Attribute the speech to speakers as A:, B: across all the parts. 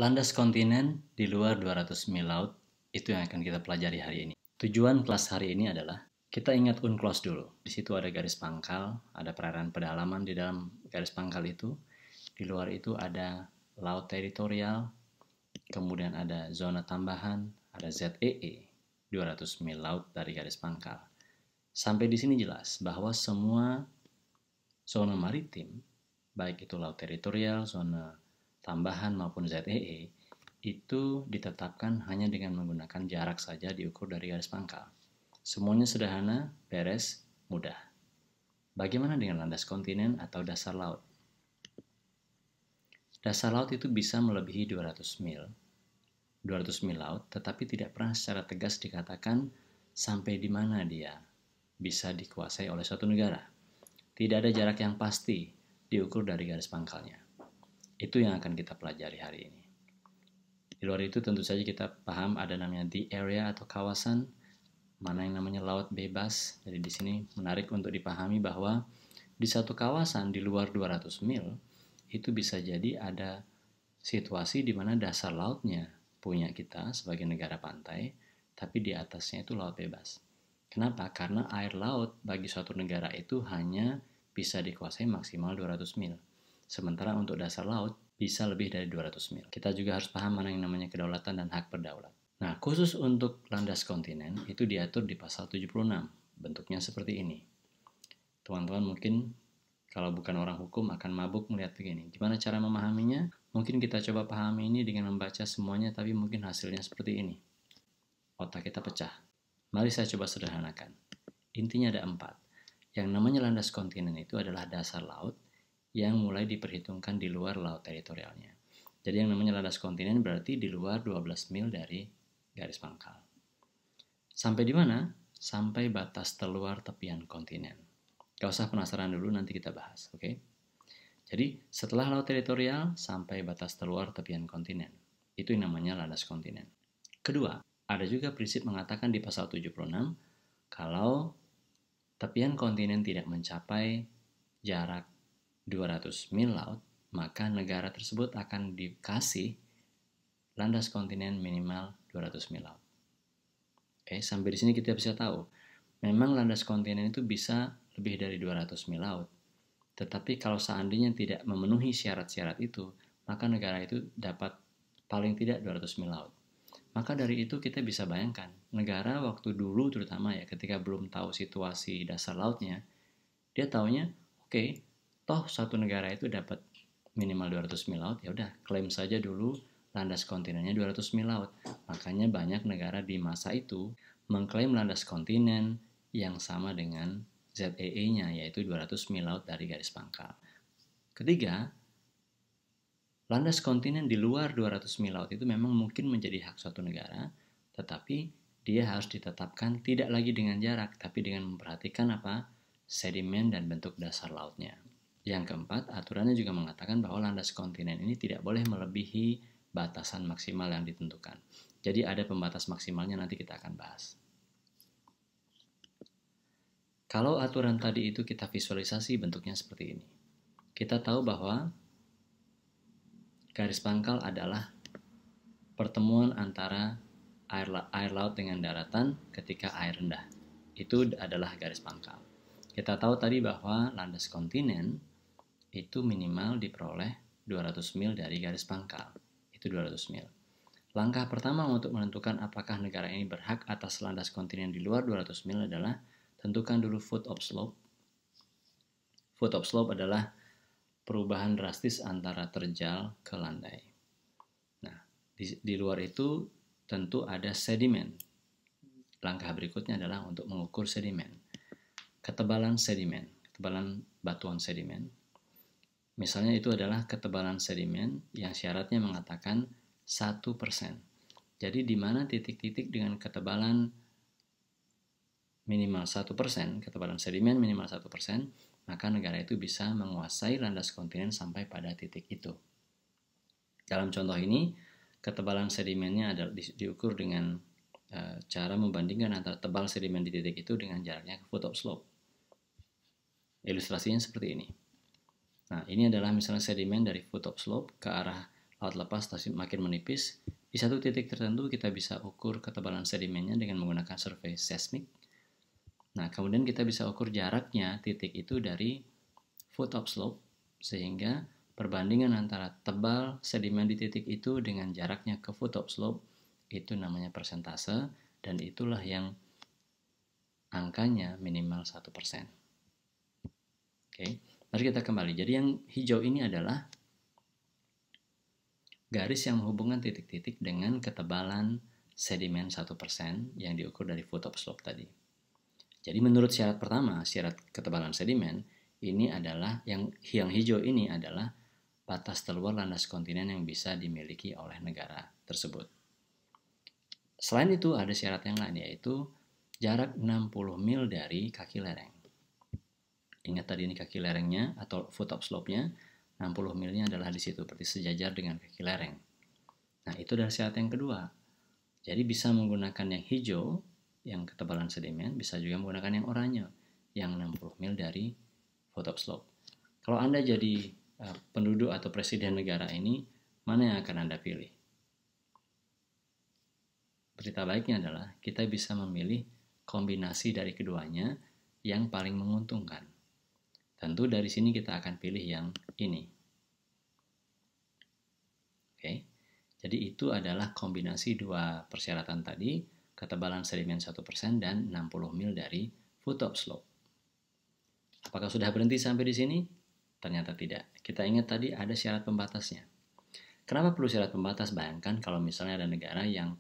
A: Landas kontinen di luar 200 mil laut itu yang akan kita pelajari hari ini. Tujuan kelas hari ini adalah kita ingat UNCLOS dulu. Di situ ada garis pangkal, ada perairan pedalaman di dalam garis pangkal itu. Di luar itu ada laut teritorial, kemudian ada zona tambahan, ada ZEE, 200 mil laut dari garis pangkal. Sampai di sini jelas bahwa semua zona maritim, baik itu laut teritorial, zona tambahan maupun ZEE, itu ditetapkan hanya dengan menggunakan jarak saja diukur dari garis pangkal. Semuanya sederhana, beres, mudah. Bagaimana dengan landas kontinen atau dasar laut? Dasar laut itu bisa melebihi 200 mil laut, tetapi tidak pernah secara tegas dikatakan sampai di mana dia bisa dikuasai oleh suatu negara. Tidak ada jarak yang pasti diukur dari garis pangkalnya. Itu yang akan kita pelajari hari ini. Di luar itu tentu saja kita paham ada namanya the area atau kawasan, mana yang namanya laut bebas. Jadi di sini menarik untuk dipahami bahwa di satu kawasan di luar 200 mil itu bisa jadi ada situasi di mana dasar lautnya punya kita sebagai negara pantai, tapi di atasnya itu laut bebas. Kenapa? Karena air laut bagi suatu negara itu hanya bisa dikuasai maksimal 200 mil. Sementara untuk dasar laut bisa lebih dari 200 mil. Kita juga harus paham mana yang namanya kedaulatan dan hak berdaulat. Nah, khusus untuk landas kontinen itu diatur di pasal 76. Bentuknya seperti ini. Teman-teman mungkin kalau bukan orang hukum akan mabuk melihat begini. Gimana cara memahaminya? Mungkin kita coba pahami ini dengan membaca semuanya, tapi mungkin hasilnya seperti ini. Otak kita pecah. Mari saya coba sederhanakan. Intinya ada 4. Yang namanya landas kontinen itu adalah dasar laut yang mulai diperhitungkan di luar laut teritorialnya. Jadi yang namanya landas kontinen berarti di luar 12 mil dari garis pangkal. Sampai di mana? Sampai batas terluar tepian kontinen. Gak usah penasaran dulu, nanti kita bahas, oke? Jadi setelah laut teritorial sampai batas terluar tepian kontinen. Itu yang namanya landas kontinen. Kedua, ada juga prinsip mengatakan di pasal 76 kalau tepian kontinen tidak mencapai jarak 200 mil laut, maka negara tersebut akan dikasih landas kontinen minimal 200 mil laut. Oke, sampai di sini kita bisa tahu, memang landas kontinen itu bisa lebih dari 200 mil laut. Tetapi kalau seandainya tidak memenuhi syarat-syarat itu, maka negara itu dapat paling tidak 200 mil laut. Maka dari itu kita bisa bayangkan, negara waktu dulu terutama ya, ketika belum tahu situasi dasar lautnya, dia taunya, oke, toh satu negara itu dapat minimal 200 mil laut, ya udah klaim saja dulu landas kontinennya 200 mil laut. Makanya banyak negara di masa itu mengklaim landas kontinen yang sama dengan ZEE-nya, yaitu 200 mil laut dari garis pangkal. Ketiga, landas kontinen di luar 200 mil laut itu memang mungkin menjadi hak suatu negara, tetapi dia harus ditetapkan tidak lagi dengan jarak, tapi dengan memperhatikan apa? Sedimen dan bentuk dasar lautnya. Yang keempat, aturannya juga mengatakan bahwa landas kontinen ini tidak boleh melebihi batasan maksimal yang ditentukan. Jadi ada pembatas maksimalnya, nanti kita akan bahas. Kalau aturan tadi itu kita visualisasi bentuknya seperti ini. Kita tahu bahwa garis pangkal adalah pertemuan antara air laut dengan daratan ketika air rendah. Itu adalah garis pangkal. Kita tahu tadi bahwa landas kontinen itu minimal diperoleh 200 mil dari garis pangkal. Itu 200 mil. Langkah pertama untuk menentukan apakah negara ini berhak atas landas kontinen di luar 200 mil adalah tentukan dulu foot of slope. Foot of slope adalah perubahan drastis antara terjal ke landai. Nah, di luar itu tentu ada sedimen. Langkah berikutnya adalah untuk mengukur sedimen. Ketebalan sedimen, ketebalan batuan sedimen. Misalnya itu adalah ketebalan sedimen yang syaratnya mengatakan 1%. Jadi di mana titik-titik dengan ketebalan minimal 1%, ketebalan sedimen minimal 1%, maka negara itu bisa menguasai landas kontinen sampai pada titik itu. Dalam contoh ini, ketebalan sedimennya adalah diukur dengan cara membandingkan antara tebal sedimen di titik itu dengan jaraknya ke foot of slope. Ilustrasinya seperti ini. Nah, ini adalah misalnya sedimen dari foot of slope ke arah laut lepas makin menipis. Di satu titik tertentu kita bisa ukur ketebalan sedimennya dengan menggunakan survei seismik. Nah, kemudian kita bisa ukur jaraknya titik itu dari foot of slope, sehingga perbandingan antara tebal sedimen di titik itu dengan jaraknya ke foot of slope itu namanya persentase, dan itulah yang angkanya minimal 1%. Oke, mari kita kembali. Jadi yang hijau ini adalah garis yang menghubungkan titik-titik dengan ketebalan sedimen 1% yang diukur dari foot of slope tadi. Jadi menurut syarat pertama, syarat ketebalan sedimen, ini adalah yang hijau ini adalah batas terluar landas kontinen yang bisa dimiliki oleh negara tersebut. Selain itu ada syarat yang lain, yaitu jarak 60 mil dari kaki lereng. Ingat tadi ini kaki lerengnya atau foot of slope-nya, 60 milnya adalah di situ, berarti sejajar dengan kaki lereng. Nah, itu adalah syarat yang kedua. Jadi bisa menggunakan yang hijau, yang ketebalan sedimen, bisa juga menggunakan yang oranye, yang 60 mil dari foot of slope. Kalau Anda jadi penduduk atau presiden negara ini, mana yang akan Anda pilih? Berita baiknya adalah kita bisa memilih kombinasi dari keduanya yang paling menguntungkan. Tentu dari sini kita akan pilih yang ini. Oke. Jadi itu adalah kombinasi dua persyaratan tadi, ketebalan sedimen 1% dan 60 mil dari foot of slope. Apakah sudah berhenti sampai di sini? Ternyata tidak. Kita ingat tadi ada syarat pembatasnya. Kenapa perlu syarat pembatas? Bayangkan kalau misalnya ada negara yang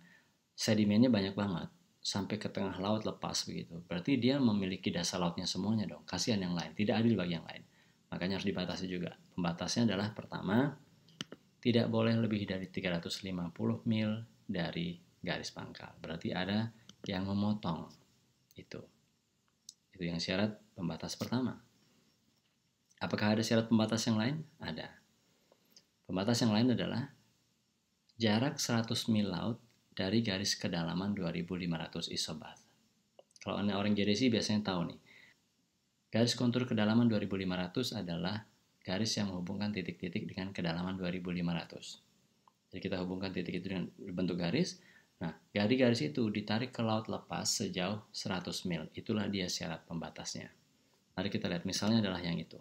A: sedimennya banyak banget, sampai ke tengah laut lepas begitu. Berarti dia memiliki dasar lautnya semuanya dong. Kasihan yang lain, tidak adil bagi yang lain. Makanya harus dibatasi juga. Pembatasnya adalah pertama, tidak boleh lebih dari 350 mil dari garis pangkal. Berarti ada yang memotong itu. Itu yang syarat pembatas pertama. Apakah ada syarat pembatas yang lain? Ada. Pembatas yang lain adalah jarak 100 mil laut dari garis kedalaman 2500 isobath. Kalau orang geodesi biasanya tahu nih. Garis kontur kedalaman 2500 adalah garis yang menghubungkan titik-titik dengan kedalaman 2500. Jadi kita hubungkan titik itu dengan bentuk garis. Nah, dari garis itu ditarik ke laut lepas sejauh 100 mil. Itulah dia syarat pembatasnya. Mari kita lihat misalnya adalah yang itu.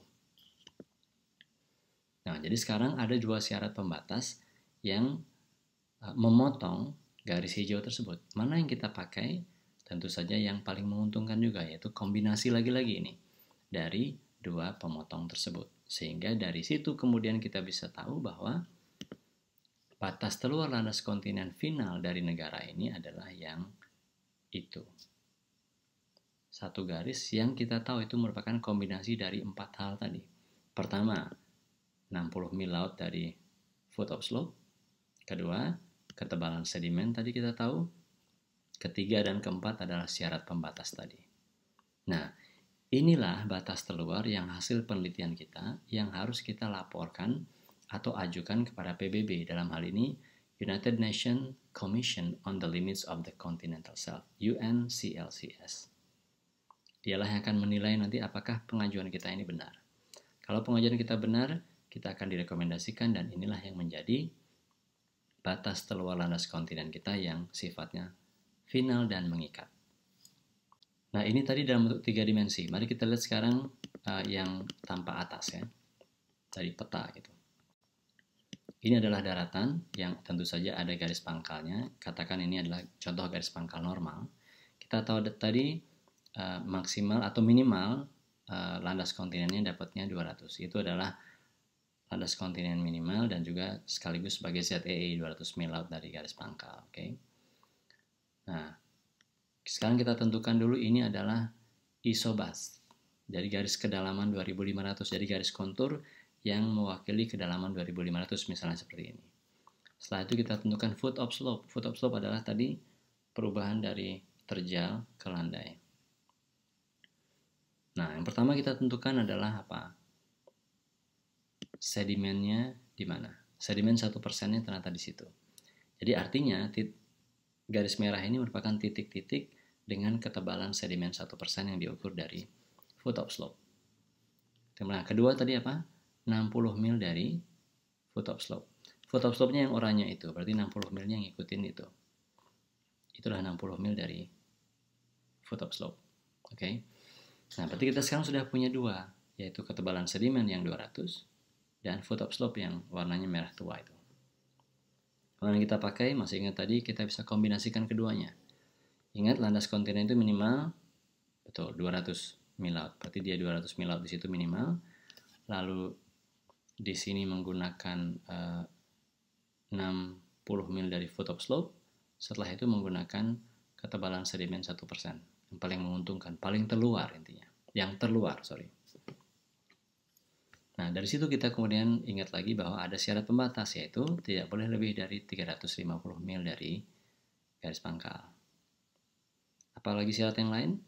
A: Nah, jadi sekarang ada dua syarat pembatas yang memotong garis hijau tersebut. Mana yang kita pakai? Tentu saja yang paling menguntungkan juga, yaitu kombinasi lagi-lagi ini dari dua pemotong tersebut. Sehingga dari situ kemudian kita bisa tahu bahwa batas terluar landas kontinen final dari negara ini adalah yang itu. Satu garis yang kita tahu itu merupakan kombinasi dari 4 hal tadi. Pertama, 60 mil laut dari foot of slope. Kedua, ketebalan sedimen tadi kita tahu. Ketiga dan keempat adalah syarat pembatas tadi. Nah, inilah batas terluar yang hasil penelitian kita yang harus kita laporkan atau ajukan kepada PBB, dalam hal ini United Nations Commission on the Limits of the Continental Shelf, UNCLCS. Dialah yang akan menilai nanti apakah pengajuan kita ini benar. Kalau pengajuan kita benar, kita akan direkomendasikan dan inilah yang menjadi batas terluar landas kontinen kita yang sifatnya final dan mengikat. Nah, ini tadi dalam bentuk 3 dimensi. Mari kita lihat sekarang yang tanpa atas ya, dari peta gitu. Ini adalah daratan yang tentu saja ada garis pangkalnya. Katakan ini adalah contoh garis pangkal normal. Kita tahu tadi maksimal atau minimal landas kontinennya dapatnya 200. Itu adalah landas kontinen minimal dan juga sekaligus sebagai ZEE 200 mil laut dari garis pangkal. Oke. Nah, sekarang kita tentukan dulu ini adalah isobath dari garis kedalaman 2500, jadi garis kontur yang mewakili kedalaman 2500 misalnya seperti ini. Setelah itu kita tentukan foot of slope. Foot of slope adalah tadi perubahan dari terjal ke landai. Nah, yang pertama kita tentukan adalah apa? Sedimennya di mana? Sedimen 1%-nya ternyata di situ. Jadi artinya garis merah ini merupakan titik-titik dengan ketebalan sedimen 1% yang diukur dari foot of slope. Nah, kedua tadi apa? 60 mil dari foot of slope. Foot of slope-nya yang oranye itu, berarti 60 milnya yang ngikutin itu. Itulah 60 mil dari foot of slope. Oke. Nah, berarti kita sekarang sudah punya dua, yaitu ketebalan sedimen yang 200 dan foot of slope yang warnanya merah tua itu. Kalau yang kita pakai, masih ingat tadi, kita bisa kombinasikan keduanya. Ingat, landas kontinen itu minimal, betul, 200 mil laut. Berarti dia 200 mil laut di situ minimal. Lalu di sini menggunakan 60 mil dari foot of slope. Setelah itu menggunakan ketebalan sedimen 1%. Yang paling menguntungkan, paling terluar intinya. Yang terluar, sorry. Nah, dari situ kita kemudian ingat lagi bahwa ada syarat pembatas, yaitu tidak boleh lebih dari 350 mil dari garis pangkal. Apalagi syarat yang lain?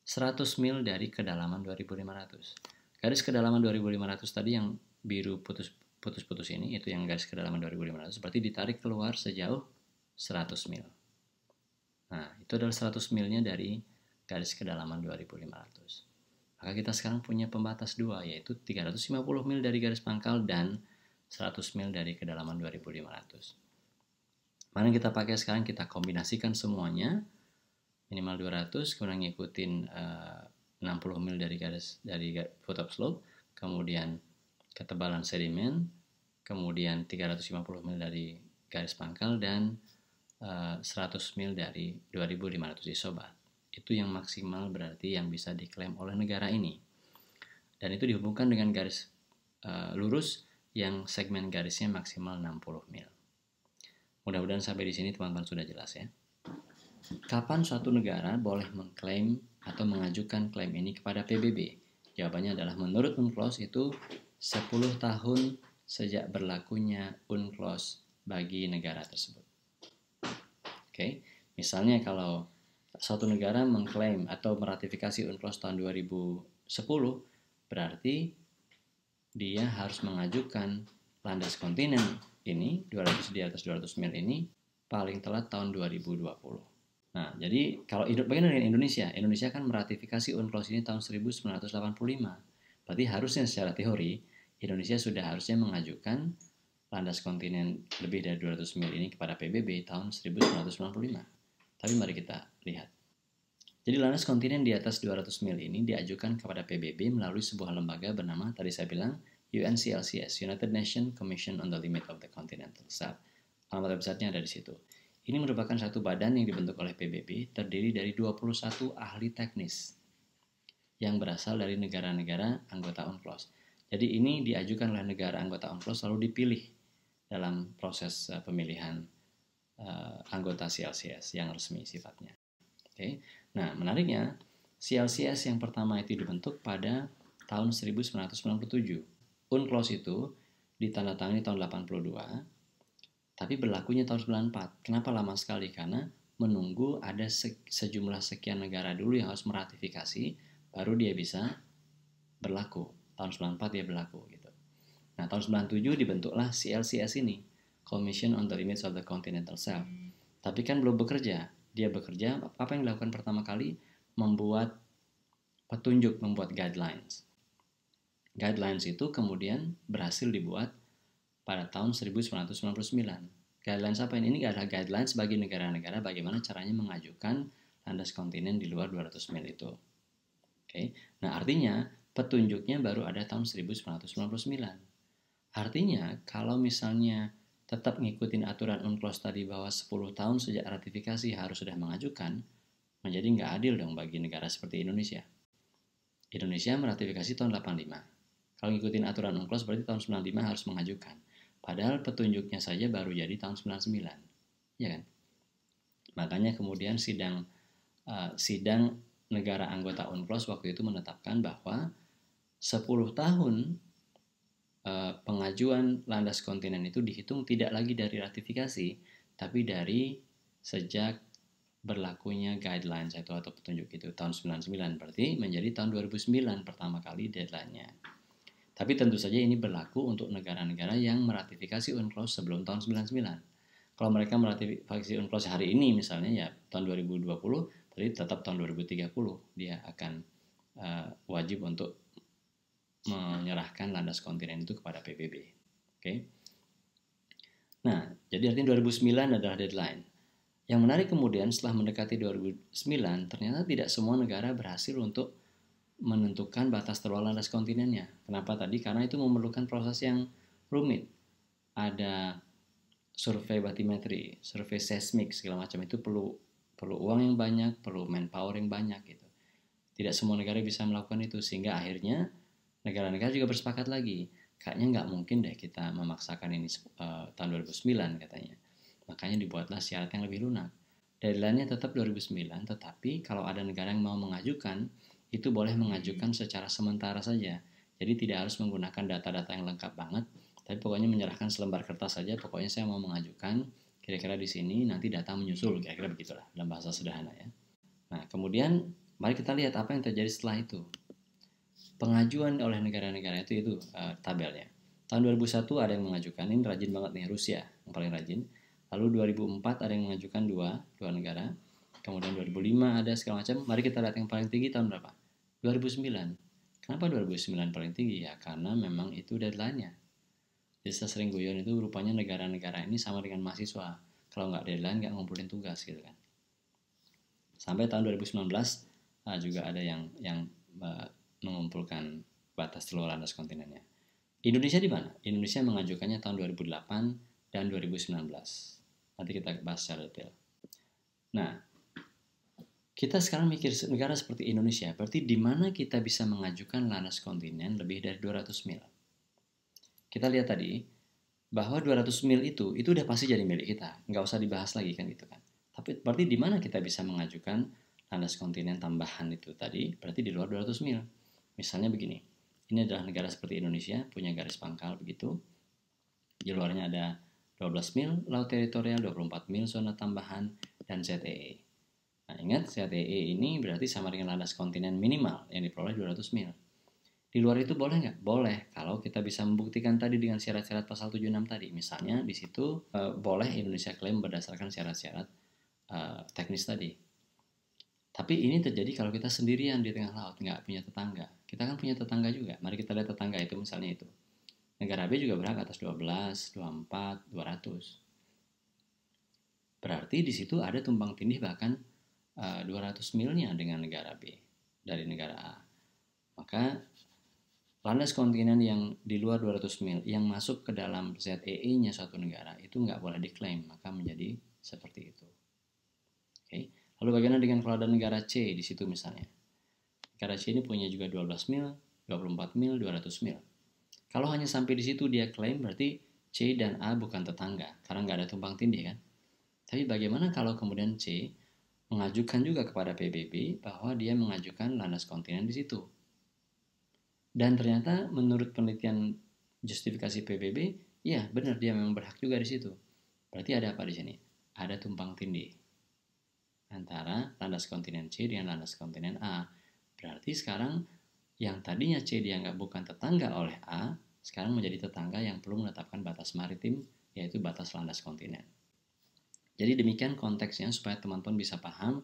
A: 100 mil dari kedalaman 2500. Garis kedalaman 2500 tadi yang biru putus-putus ini, itu yang garis kedalaman 2500, berarti ditarik keluar sejauh 100 mil. Nah, itu adalah 100 milnya dari garis kedalaman 2500. Maka kita sekarang punya pembatas dua, yaitu 350 mil dari garis pangkal dan 100 mil dari kedalaman 2500. Mana yang kita pakai sekarang? Kita kombinasikan semuanya, minimal 200, kemudian ngikutin 60 mil dari foot of slope, kemudian ketebalan sedimen, kemudian 350 mil dari garis pangkal, dan 100 mil dari 2500 isobar. Itu yang maksimal berarti yang bisa diklaim oleh negara ini. Dan itu dihubungkan dengan garis lurus yang segmen garisnya maksimal 60 mil. Mudah-mudahan sampai di sini teman-teman sudah jelas ya. Kapan suatu negara boleh mengklaim atau mengajukan klaim ini kepada PBB? Jawabannya adalah menurut UNCLOS itu 10 tahun sejak berlakunya UNCLOS bagi negara tersebut. Oke, misalnya kalau suatu negara mengklaim atau meratifikasi UNCLOS tahun 2010, berarti dia harus mengajukan landas kontinen ini, 200 di atas 200 mil ini, paling telat tahun 2020. Nah, jadi kalau bagaimana dengan Indonesia? Indonesia kan meratifikasi UNCLOS ini tahun 1985. Berarti harusnya secara teori, Indonesia sudah harusnya mengajukan landas kontinen lebih dari 200 mil ini kepada PBB tahun 1995. Tapi mari kita lihat. Jadi landas kontinen di atas 200 mil ini diajukan kepada PBB melalui sebuah lembaga bernama, tadi saya bilang, UNCLCS, United Nations Commission on the Limit of the Continental Shelf. Alamat websitenya ada di situ. Ini merupakan satu badan yang dibentuk oleh PBB, terdiri dari 21 ahli teknis yang berasal dari negara-negara anggota UNCLOS. Jadi ini diajukan oleh negara anggota UNCLOS lalu dipilih dalam proses pemilihan anggota CLCS yang resmi sifatnya. Oke. Nah, menariknya, CLCS yang pertama itu dibentuk pada tahun 1997. UNCLOS itu ditandatangani tahun 82, tapi berlakunya tahun 94. Kenapa lama sekali? Karena menunggu ada sejumlah sekian negara dulu yang harus meratifikasi, baru dia bisa berlaku. Tahun 94 dia berlaku gitu. Nah, tahun 97 dibentuklah CLCS ini, Commission on the Limits of the Continental Shelf. Tapi kan belum bekerja. Dia bekerja, apa yang dilakukan pertama kali? Membuat petunjuk, membuat guidelines. Guidelines itu kemudian berhasil dibuat pada tahun 1999. Guidelines apa ini? Ini adalah guidelines bagi negara-negara bagaimana caranya mengajukan landas kontinen di luar 200 mil itu. Oke. Nah, artinya petunjuknya baru ada tahun 1999. Artinya, kalau misalnya tetap ngikutin aturan UNCLOS tadi bahwa 10 tahun sejak ratifikasi harus sudah mengajukan, menjadi nggak adil dong bagi negara seperti Indonesia. Indonesia meratifikasi tahun 85. Kalau ngikutin aturan UNCLOS berarti tahun 95 harus mengajukan. Padahal petunjuknya saja baru jadi tahun 99. Ya kan? Makanya kemudian sidang negara anggota UNCLOS waktu itu menetapkan bahwa 10 tahun pengajuan landas kontinen itu dihitung tidak lagi dari ratifikasi, tapi dari sejak berlakunya guidelines atau petunjuk itu tahun 99, berarti menjadi tahun 2009 pertama kali deadline-nya. Tapi tentu saja ini berlaku untuk negara-negara yang meratifikasi UNCLOS sebelum tahun 99. Kalau mereka meratifikasi UNCLOS hari ini misalnya ya tahun 2020, berarti tetap tahun 2030 dia akan wajib untuk menyerahkan landas kontinen itu kepada PBB. Oke. Nah, jadi artinya 2009 adalah deadline. Yang menarik kemudian setelah mendekati 2009, ternyata tidak semua negara berhasil untuk menentukan batas terluar landas kontinennya. Kenapa tadi? Karena itu memerlukan proses yang rumit. Ada survei batimetri, survei seismik segala macam, itu perlu uang yang banyak, perlu manpower yang banyak gitu. Tidak semua negara bisa melakukan itu, sehingga akhirnya negara-negara juga bersepakat lagi. Kayaknya nggak mungkin deh kita memaksakan ini tahun 2009 katanya. Makanya dibuatlah syarat yang lebih lunak. Deadline-nya tetap 2009, tetapi kalau ada negara yang mau mengajukan, itu boleh mengajukan secara sementara saja. Jadi tidak harus menggunakan data-data yang lengkap banget, tapi pokoknya menyerahkan selembar kertas saja, pokoknya saya mau mengajukan, kira-kira di sini nanti data menyusul, kira-kira begitulah dalam bahasa sederhana ya. Nah, kemudian mari kita lihat apa yang terjadi setelah itu. Pengajuan oleh negara-negara itu tabelnya. Tahun 2001 ada yang mengajukan, ini rajin banget nih, Rusia yang paling rajin. Lalu 2004 ada yang mengajukan dua negara. Kemudian 2005 ada segala macam. Mari kita lihat yang paling tinggi tahun berapa? 2009. Kenapa 2009 paling tinggi? Ya karena memang itu deadline-nya. Jadi saya sering guyon itu rupanya negara-negara ini sama dengan mahasiswa. Kalau nggak deadline nggak ngumpulin tugas gitu kan. Sampai tahun 2019 juga ada yang mengumpulkan batas telur landas kontinennya. Indonesia di mana? Indonesia mengajukannya tahun 2008 dan 2019. Nanti kita bahas secara detail. Nah, kita sekarang mikir negara seperti Indonesia, berarti di mana kita bisa mengajukan landas kontinen lebih dari 200 mil? Kita lihat tadi, bahwa 200 mil itu udah pasti jadi milik kita. Nggak usah dibahas lagi kan gitu kan. Tapi berarti di mana kita bisa mengajukan landas kontinen tambahan itu tadi? Berarti di luar 200 mil. Misalnya begini, ini adalah negara seperti Indonesia, punya garis pangkal begitu. Di luarnya ada 12 mil laut teritorial, 24 mil zona tambahan, dan ZEE. Nah, ingat ZEE ini berarti sama dengan landas kontinen minimal yang diperoleh 200 mil. Di luar itu boleh nggak? Boleh, kalau kita bisa membuktikan tadi dengan syarat-syarat pasal 76 tadi. Misalnya di situ boleh Indonesia klaim berdasarkan syarat-syarat teknis tadi. Tapi ini terjadi kalau kita sendirian di tengah laut, nggak punya tetangga. Kita kan punya tetangga juga. Mari kita lihat tetangga itu, misalnya itu. Negara B juga berhak atas 12, 24, 200. Berarti di situ ada tumpang tindih bahkan 200 milnya dengan negara B dari negara A. Maka landas kontinen yang di luar 200 mil yang masuk ke dalam ZEE-nya suatu negara itu nggak boleh diklaim, maka menjadi seperti itu. Oke. Lalu bagaimana dengan kalau ada negara C di situ misalnya? Negara C ini punya juga 12 mil, 24 mil, 200 mil. Kalau hanya sampai di situ dia klaim, berarti C dan A bukan tetangga, karena nggak ada tumpang tindih kan. Tapi bagaimana kalau kemudian C mengajukan juga kepada PBB bahwa dia mengajukan landas kontinen di situ? Dan ternyata menurut penelitian justifikasi PBB, ya benar dia memang berhak juga di situ. Berarti ada apa di sini? Ada tumpang tindih antara landas kontinen C dengan landas kontinen A. Berarti sekarang yang tadinya C dianggap bukan tetangga oleh A, sekarang menjadi tetangga yang perlu menetapkan batas maritim, yaitu batas landas kontinen. Jadi demikian konteksnya supaya teman-teman bisa paham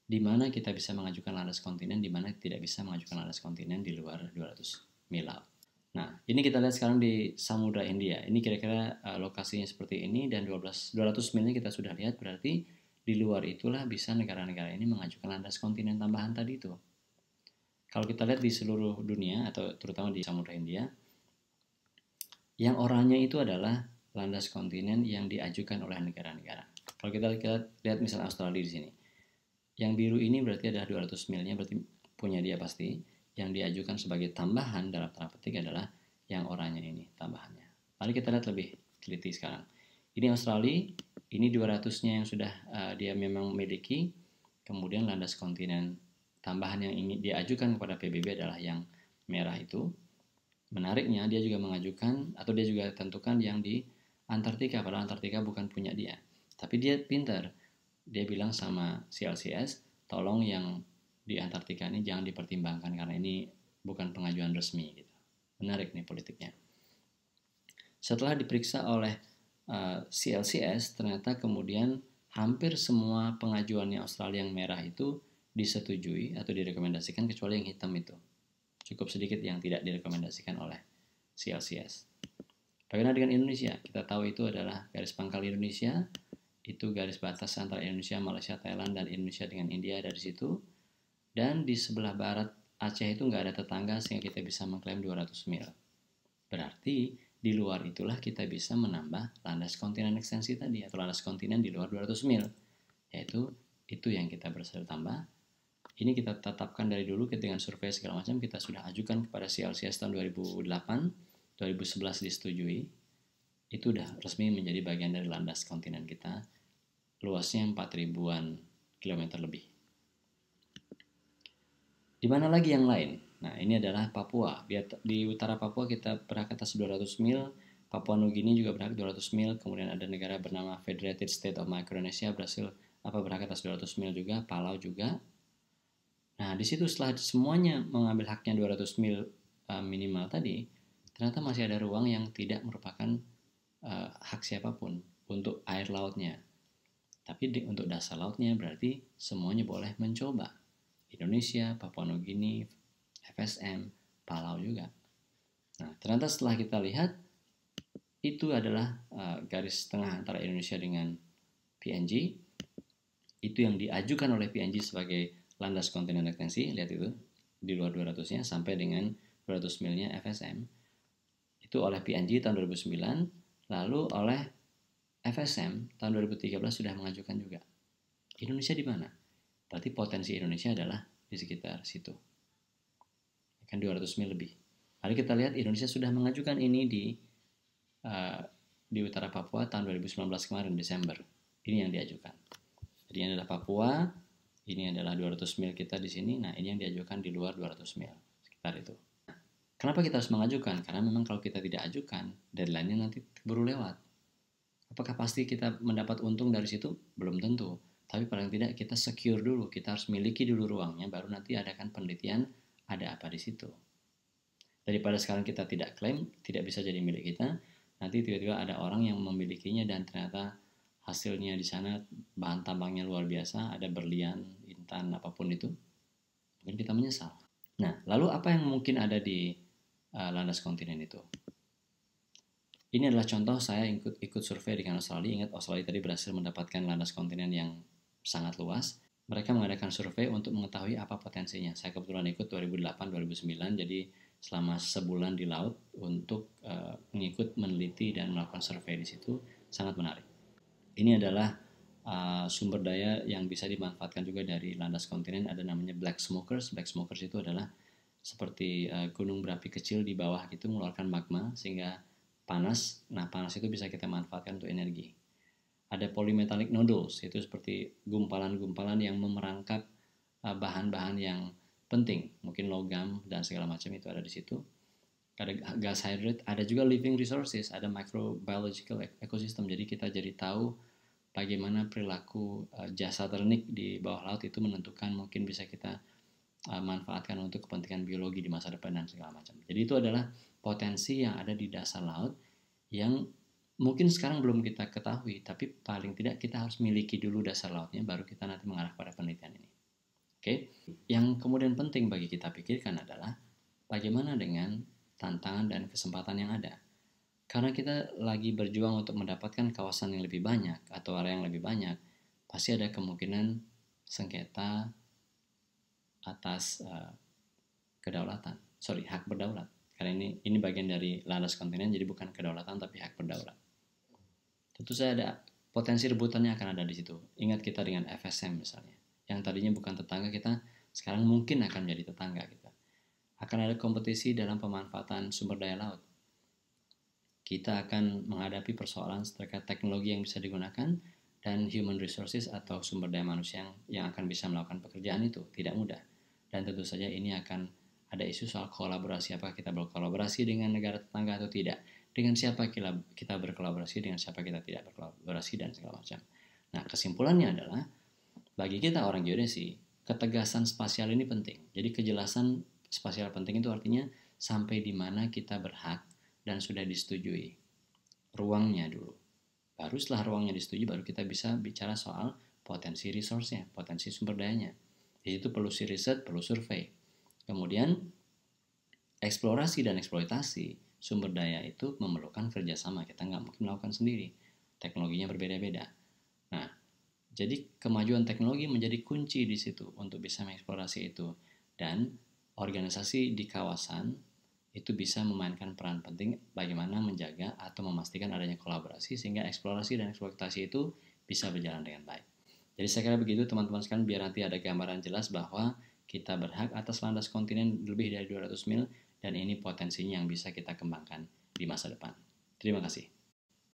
A: di mana kita bisa mengajukan landas kontinen, di mana tidak bisa mengajukan landas kontinen di luar 200 mil laut. Nah, ini kita lihat sekarang di Samudra Hindia. Ini kira-kira lokasinya seperti ini, dan 200 milnya kita sudah lihat, berarti di luar itulah bisa negara-negara ini mengajukan landas kontinen tambahan tadi itu. Kalau kita lihat di seluruh dunia, atau terutama di Samudra Hindia, yang oranye itu adalah landas kontinen yang diajukan oleh negara-negara. Kalau kita lihat misalnya Australia di sini, yang biru ini berarti ada 200 milnya, berarti punya dia pasti. Yang diajukan sebagai tambahan dalam tanda petik adalah yang oranye ini, tambahannya. Mari kita lihat lebih teliti sekarang. Ini Australia, ini 200-nya yang sudah dia memang miliki. Kemudian landas kontinen tambahan yang ingin diajukan kepada PBB adalah yang merah itu. Menariknya dia juga mengajukan, atau dia juga tentukan yang di Antartika, padahal Antartika bukan punya dia. Tapi dia pintar. Dia bilang sama CLCS, tolong yang di Antartika ini jangan dipertimbangkan karena ini bukan pengajuan resmi gitu. Menarik nih politiknya. Setelah diperiksa oleh CLCS, ternyata kemudian hampir semua pengajuannya Australia yang merah itu disetujui atau direkomendasikan, kecuali yang hitam itu. Cukup sedikit yang tidak direkomendasikan oleh CLCS. Bagaimana dengan Indonesia? Kita tahu itu adalah garis pangkal Indonesia, itu garis batas antara Indonesia, Malaysia, Thailand, dan Indonesia dengan India dari situ. Dan di sebelah barat Aceh itu nggak ada tetangga sehingga kita bisa mengklaim 200 mil. Berarti di luar itulah kita bisa menambah landas kontinen ekstensi tadi atau landas kontinen di luar 200 mil. Yaitu itu yang kita berhasil tambah. Ini kita tetapkan dari dulu dengan survei segala macam, kita sudah ajukan kepada CLCS tahun 2008, 2011 disetujui. Itu udah resmi menjadi bagian dari landas kontinen kita. Luasnya 4.000-an kilometer lebih. Di mana lagi yang lain? Nah, ini adalah Papua. Di utara Papua kita berhak atas 200 mil, Papua Nugini juga berhak 200 mil, kemudian ada negara bernama Federated State of Micronesia berhak atas 200 mil juga, Palau juga. Nah, di situ setelah semuanya mengambil haknya 200 mil minimal tadi, ternyata masih ada ruang yang tidak merupakan hak siapapun untuk air lautnya. Tapi untuk dasar lautnya berarti semuanya boleh mencoba. Indonesia, Papua Nugini, FSM, Palau juga. Nah, ternyata setelah kita lihat, itu adalah garis tengah antara Indonesia dengan PNG. Itu yang diajukan oleh PNG sebagai landas kontinen ekstensi, lihat itu, di luar 200-nya sampai dengan 200 milnya FSM. Itu oleh PNG tahun 2009, lalu oleh FSM tahun 2013 sudah mengajukan juga. Indonesia di mana? Berarti potensi Indonesia adalah di sekitar situ. Kan 200 mil lebih. Mari kita lihat Indonesia sudah mengajukan ini di utara Papua tahun 2019 kemarin, Desember. Ini yang diajukan. Jadi ini adalah Papua, ini adalah 200 mil kita di sini. Nah, ini yang diajukan di luar 200 mil, sekitar itu. Kenapa kita harus mengajukan? Karena memang kalau kita tidak ajukan, deadline-nya nanti baru lewat. Apakah pasti kita mendapat untung dari situ? Belum tentu. Tapi paling tidak kita secure dulu, kita harus miliki dulu ruangnya, baru nanti adakan penelitian ada apa di situ. Daripada sekarang kita tidak klaim, tidak bisa jadi milik kita, nanti tiba-tiba ada orang yang memilikinya dan ternyata hasilnya di sana bahan tambangnya luar biasa, ada berlian, intan, apapun itu, mungkin kita menyesal. Nah, lalu apa yang mungkin ada di landas kontinen itu? Ini adalah contoh saya ikut survei dengan Australia. Ingat, Australia tadi berhasil mendapatkan landas kontinen yang sangat luas. Mereka mengadakan survei untuk mengetahui apa potensinya. Saya kebetulan ikut 2008-2009, jadi selama sebulan di laut untuk mengikut, meneliti, dan melakukan survei di situ. Sangat menarik. Ini adalah sumber daya yang bisa dimanfaatkan juga dari landas kontinen, ada namanya black smokers. Black smokers itu adalah seperti gunung berapi kecil di bawah gitu mengeluarkan magma sehingga panas. Nah, panas itu bisa kita manfaatkan untuk energi. Ada polymetallic nodules, itu seperti gumpalan-gumpalan yang memerangkap bahan-bahan yang penting, mungkin logam dan segala macam itu ada di situ. Ada gas hydrate, ada juga living resources, ada microbiological ecosystem. Jadi kita jadi tahu bagaimana perilaku jasa ternik di bawah laut itu menentukan mungkin bisa kita manfaatkan untuk kepentingan biologi di masa depan dan segala macam. Jadi itu adalah potensi yang ada di dasar laut yang mungkin sekarang belum kita ketahui, tapi paling tidak kita harus miliki dulu dasar lautnya, baru kita nanti mengarah pada penelitian ini. Oke, yang kemudian penting bagi kita pikirkan adalah bagaimana dengan tantangan dan kesempatan yang ada. Karena kita lagi berjuang untuk mendapatkan kawasan yang lebih banyak atau area yang lebih banyak, pasti ada kemungkinan sengketa atas hak berdaulat. Karena ini bagian dari landas kontinen, jadi bukan kedaulatan tapi hak berdaulat. Tentu saja ada potensi rebutannya akan ada di situ. Ingat kita dengan FSM misalnya, yang tadinya bukan tetangga kita, sekarang mungkin akan menjadi tetangga kita. Akan ada kompetisi dalam pemanfaatan sumber daya laut. Kita akan menghadapi persoalan terkait teknologi yang bisa digunakan dan human resources atau sumber daya manusia yang akan bisa melakukan pekerjaan itu. Tidak mudah. Dan tentu saja ini akan ada isu soal kolaborasi. Apakah kita berkolaborasi dengan negara tetangga atau tidak? Dengan siapa kita berkolaborasi, dengan siapa kita tidak berkolaborasi, dan segala macam. Nah, kesimpulannya adalah bagi kita orang geodesi, ketegasan spasial ini penting. Jadi kejelasan spasial penting itu artinya sampai di mana kita berhak dan sudah disetujui. Ruangnya dulu. Baru setelah ruangnya disetujui, baru kita bisa bicara soal potensi resource-nya, potensi sumber dayanya. Jadi itu perlu riset, perlu survei. Kemudian eksplorasi dan eksploitasi sumber daya itu memerlukan kerjasama. Kita nggak mungkin melakukan sendiri. Teknologinya berbeda-beda. Nah, jadi kemajuan teknologi menjadi kunci di situ untuk bisa mengeksplorasi itu. Dan organisasi di kawasan itu bisa memainkan peran penting bagaimana menjaga atau memastikan adanya kolaborasi sehingga eksplorasi dan eksploitasi itu bisa berjalan dengan baik. Jadi saya kira begitu teman-teman sekalian, biar nanti ada gambaran jelas bahwa kita berhak atas landas kontinen lebih dari 200 mil dan ini potensinya yang bisa kita kembangkan di masa depan. Terima kasih.